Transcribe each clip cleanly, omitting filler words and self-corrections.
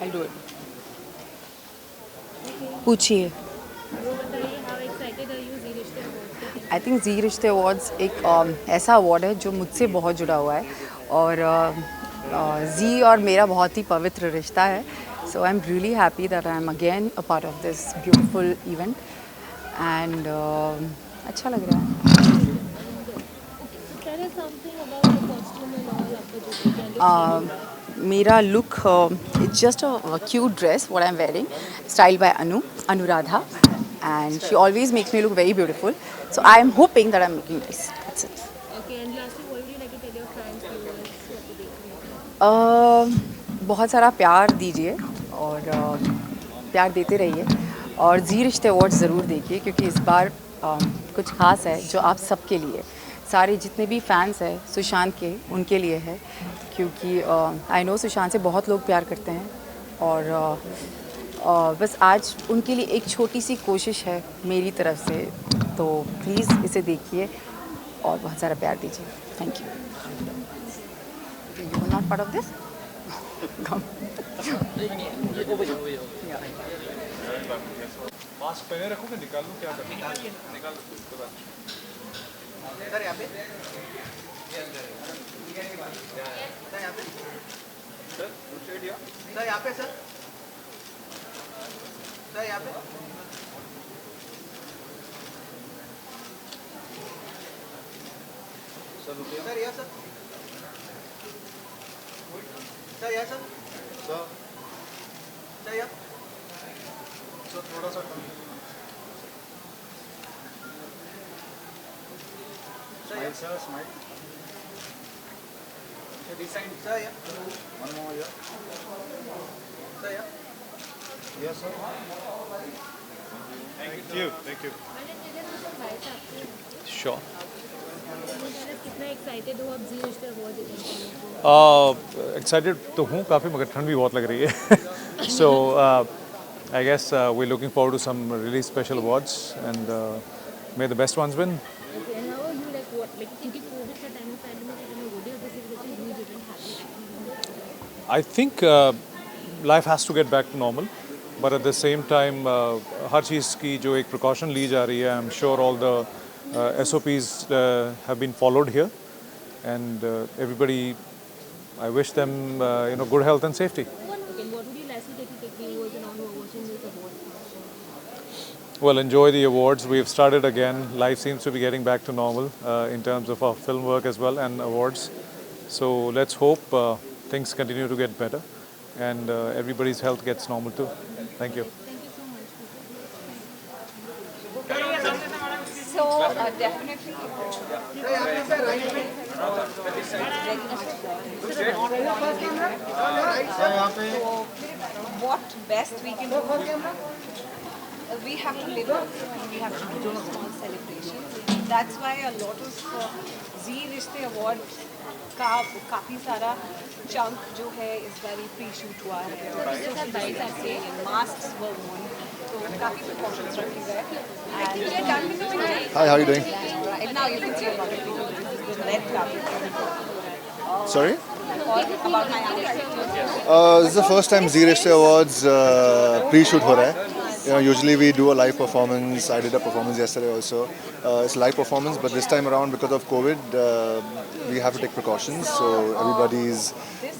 I'll do it. Okay. पूछिए. वो बताइए, how excited are you जी रिश्ते awards के लिए? आई थिंक जी रिश्ते अवार्ड्स एक ऐसा अवार्ड है जो मुझसे बहुत जुड़ा हुआ है और जी और मेरा बहुत ही पवित्र रिश्ता है. So I am really happy that I am again a part of this beautiful event and अच्छा लग रहा है. Okay, so tell us something about the costume and all. आपका जो क्या look change हो रहा है? मेरा look it's just a cute dress what I am wearing style by Anuradha and she always makes me look very beautiful, so I am hoping that I'm looking nice. That's it. Okay, and lastly, what would you like to tell your fans, viewers जो आपको देख रहे हैं? बहुत सारा प्यार दीजिए और प्यार देते रहिए और जी रिश्ते अवार्ड्स ज़रूर देखिए क्योंकि इस बार कुछ ख़ास है जो आप सबके लिए सारे जितने भी फैंस हैं सुशांत के उनके लिए है क्योंकि आई नो सुशांत से बहुत लोग प्यार करते हैं और बस आज उनके लिए एक छोटी सी कोशिश है मेरी तरफ से, तो प्लीज़ इसे देखिए और बहुत सारा प्यार दीजिए. Thank you. You are not part of this. Mask पहने रखोगे, निकाल लो, क्या करना है? निकाल लो उसके बाद. सर यहाँ पे सर यहाँ पे सर शेड या सर यहाँ पे सर सर यहाँ पे सर रुकिए. सर यहाँ सर सर यहाँ सर सर सर यहाँ सर थोड़ा सा कम. Smile sir, smile. सर यहाँ वन मोर या. सर यहाँ yes sir. Thank you. Thank you. मैंने जिधर मुझे भाई साहब से Sure. मुझे कितना एक्साइटेड हो आप जी रिश्ते अवार्ड अटेंड करने को? Excited तो हूँ काफ़ी, मगर ठंड भी बहुत लग रही है. So I guess we're looking forward to some really special awards, and may the best ones win. Okay, and how are you like क्योंकि कोविड का टाइम में पैंडेमिक का टाइम में वो this is what you didn't have. I think life has to get back to normal, but at the same time हर चीज़ की जो एक precaution ली जा रही है, I'm sure all the SOPs have been followed here, and everybody, I wish them good health and safety. Okay, what would you lastly like to take viewers and all who are watching this award? Well, enjoy the awards. We've started again. Life seems to be getting back to normal in terms of our film work as well and awards. So let's hope things continue to get better and everybody's health gets normal too. Thank you. Thank you so much. So definitely what best we can do, we have to live up and we have to do small celebrations. That's why a lot of जी रिश्ते award का काफ़ी सारा chunk जो है इस बार pre shoot हुआ है. Mask वर वर्न, तो काफ़ी प्रिकॉशंस रखे गए. Hi, how are you doing? Right now you can see a lot of people. This is the red carpet. Sorry? About my acting. This is the first time Zee Rishte Awards pre-shoot हो रहा है. Usually we do a live performance. I did a performance yesterday also. It's a live performance, but this time around because of COVID, we have to take precautions. So everybody's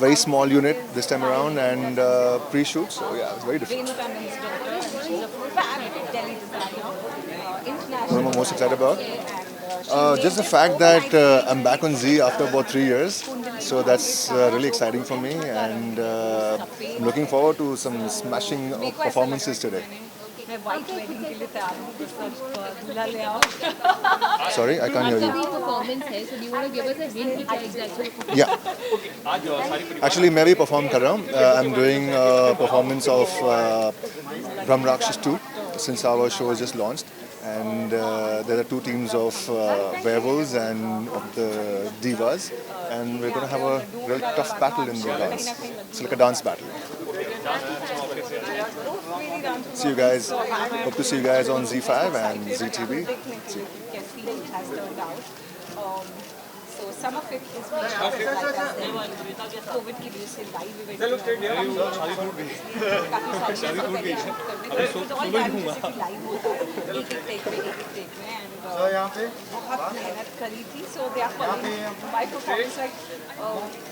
very small unit this time around and pre-shoot. So yeah, it's very different. Renu Tandon's daughter. She's a fab Delhi designer. What International. am I most excited about? And she Just the fact that I'm back on Zee after about 3 years. So that's really exciting for me, and I'm looking forward to some smashing performances today. मैं white wedding के लिए तैयार हूँ. बस अब दूल्हा ले आओ. Sorry, I can't hear you. Performance है, so do you want to give us a hint क्या exactly? Yeah. Actually, मैं भी perform कर रहा हूँ. I'm doing a performance of Brahm Rakshas 2 since our show was just launched. And there are two teams of werewolves and of the divas. And we're going to have a real tough battle in the dance. It's like a dance battle. See you guys. Hope to see you guys on Z5 and ZTV. कैसी has turned out. So some of it is being shot like COVID की वजह से live event काफी सारी चीजें पहले shoot करने को it's all done जैसे कि live होता है एक take में and बहुत मेहनत करी थी so they are following my performance like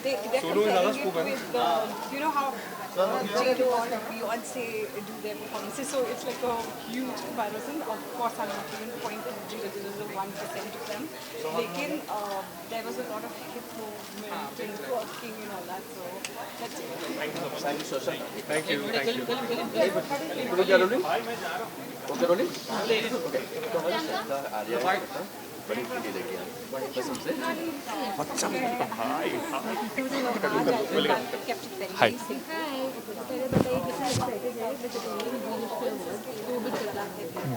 they're comparing it with you know how J.Lo or Beyonce do their performances so it's like a huge comparison of course I'm not even pointing to the 1% of them लेकिन there was a lot of hip movement and twerking and all that so that's it. Thank you so much. Thank you. Hi.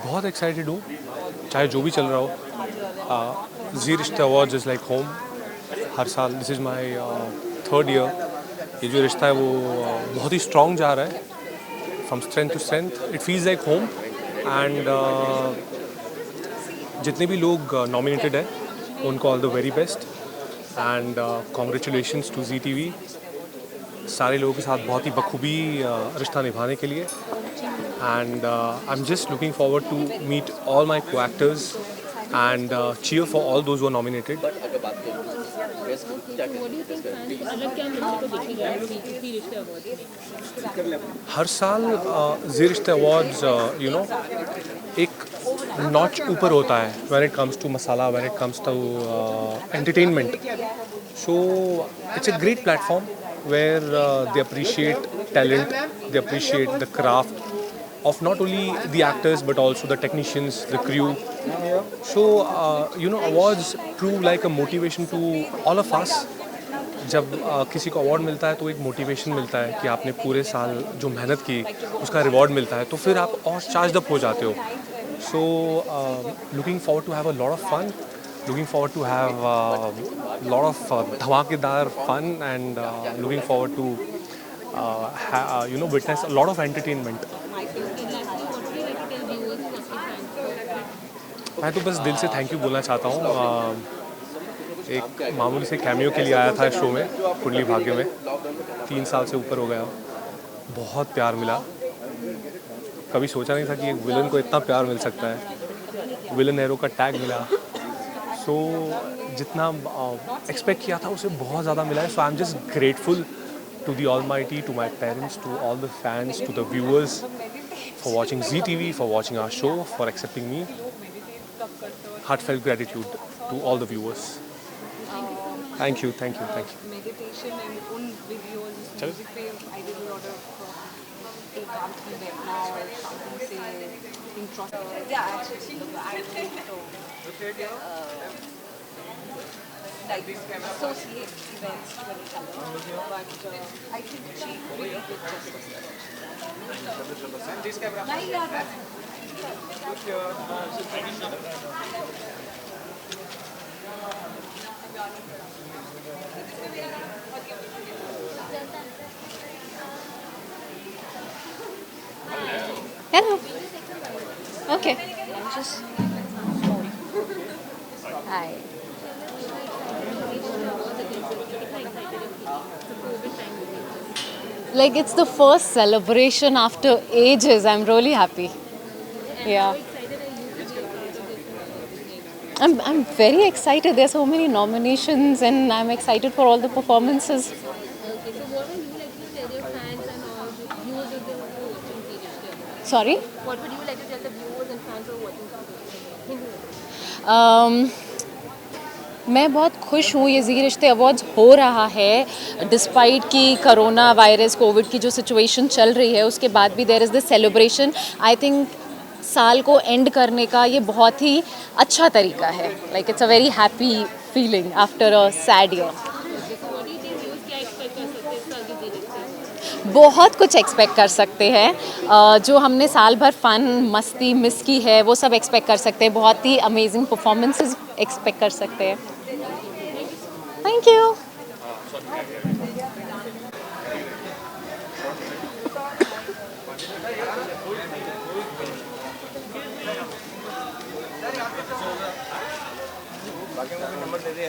बहुत excited हूँ चाहे जो भी चल रहा हो जी रिश्ते अवार्ड्स इज़ लाइक होम हर साल this is my 3rd year ये जो रिश्ता है वो बहुत ही स्ट्रॉन्ग जा रहा है from strength to strength it feels like home and जितने भी लोग नॉमिनेटेड है उनको all the very best and congratulations to ZTV सारे लोगों के साथ बहुत ही बखूबी रिश्ता निभाने के लिए and I'm just looking forward to meet all my co-actors and cheer for all those who are nominated. हर साल जी रिश्ते अवार्ड्स यू नो एक नॉच ऊपर होता है when it comes to masala, when it comes to entertainment. So it's a great platform where they appreciate talent, they appreciate the craft of not only the actors but also the technicians, the crew. So you know awards prove like a motivation to all of us. जब किसी को award मिलता है तो एक motivation मिलता है कि आपने पूरे साल जो मेहनत की उसका रिवॉर्ड मिलता है तो फिर आप और चार्ज अप हो जाते हो. So looking forward to have a lot of fun, looking forward to have a lot of धमाकेदार fun and looking forward to you know witness a lot of entertainment. मैं तो बस दिल से थैंक यू बोलना चाहता हूँ. एक मामूली से कैमियो के लिए आया था शो में कुंडली भाग्य में 3 साल से ऊपर हो गया. बहुत प्यार मिला. कभी सोचा नहीं था कि एक विलन को इतना प्यार मिल सकता है. विलन हीरो का टैग मिला. सो जितना एक्सपेक्ट किया था उसे बहुत ज़्यादा मिला है. So I am just grateful to the Almighty, to my parents, to all the fans, to the viewers for watching ZTV, for watching our show, for accepting me. Heartfelt gratitude to all the viewers. Thank you, thank you, thank you. Meditation and un videos, music पे I did a lot of एकांत में बैठना और शांति से introspect. Yeah, actually, I don't like associate events to any color, but I think she really did justice. नहीं यार Hello. Okay. Just. Hi. Like it's the first celebration after ages. I'm really happy. Yeah. I'm very excited. There's so many nominations and I'm excited for all the performances. Okay, so what would you like to tell your fans and all the viewers if they were watching Zee? Sorry? What would you like to tell the viewers and fans who are watching Zee? मैं बहुत खुश हूँ ये जी रिश्ते awards हो रहा है despite कि कोरोना वायरस कोविड की जो सिचुएशन चल रही है उसके बाद भी there is this celebration. I think साल को एंड करने का ये बहुत ही अच्छा तरीका है. Like it's a very happy feeling after a sad year. बहुत कुछ एक्सपेक्ट कर सकते हैं. जो हमने साल भर फन मस्ती मिस की है वो सब एक्सपेक्ट कर सकते हैं. बहुत ही अमेजिंग परफॉर्मेंसेस एक्सपेक्ट कर सकते हैं. Thank you. बाकी नंबर दे My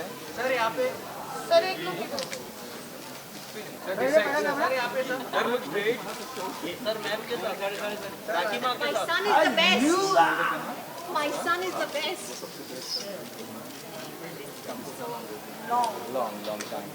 son is the best. My son is the best. long time.